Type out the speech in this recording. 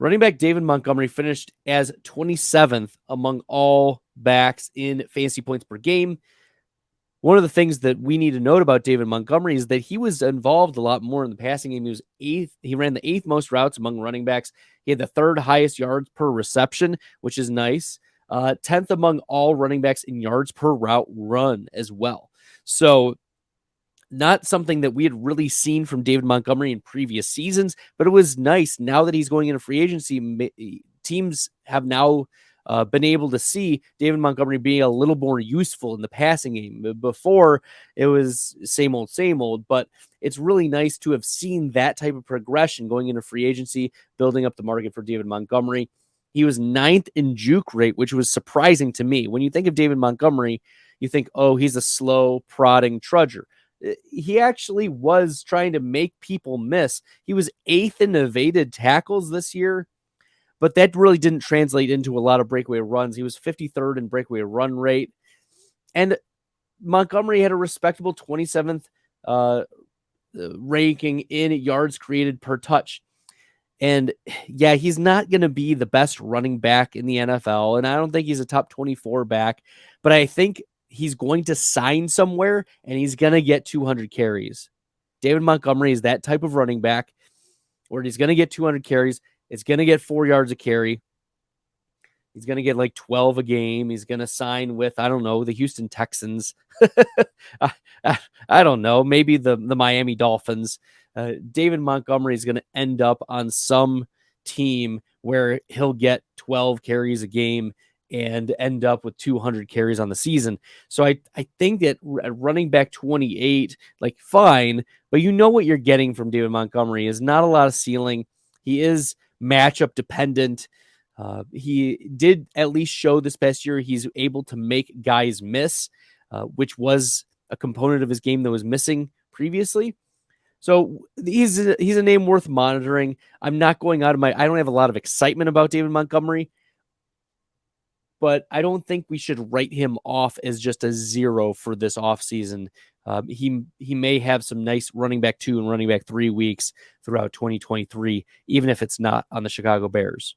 Running back David Montgomery finished as 27th among all backs in fantasy points per game. One of the things that we need to note about David Montgomery is that he was involved a lot more in the passing game. He was eighth. He ran the eighth most routes among running backs. He had the third highest yards per reception, which is nice. 10th among all running backs in yards per route run as well. So not something that we had really seen from David Montgomery in previous seasons, but it was nice now that he's going into free agency. Teams have now been able to see David Montgomery being a little more useful in the passing game. Before, it was same old, but it's really nice to have seen that type of progression going into free agency, building up the market for David Montgomery. He was 9th in juke rate, which was surprising to me. When you think of David Montgomery, you think, oh, he's a slow, prodding trudger. He actually was trying to make people miss. He was 8th in evaded tackles this year, but that really didn't translate into a lot of breakaway runs. He was 53rd in breakaway run rate. And Montgomery had a respectable 27th ranking in yards created per touch. And yeah, he's not going to be the best running back in the NFL. And I don't think he's a top 24 back, but I think he's going to sign somewhere and he's going to get 200 carries. David Montgomery is that type of running back where he's going to get 200 carries. It's going to get 4 yards a carry. He's going to get like 12 a game. He's going to sign with, I don't know, the Houston Texans. I don't know, maybe the Miami Dolphins. David Montgomery is going to end up on some team where he'll get 12 carries a game and end up with 200 carries on the season. So I think that running back 28, like fine, but you know what you're getting from David Montgomery is not a lot of ceiling. He is matchup dependent. He did at least show this past year he's able to make guys miss, which was a component of his game that was missing previously. So he's a name worth monitoring. I'm not going out of I don't have a lot of excitement about David Montgomery, but I don't think we should write him off as just a zero for this offseason. He may have some nice running back 2 and running back 3 weeks throughout 2023, even if it's not on the Chicago Bears.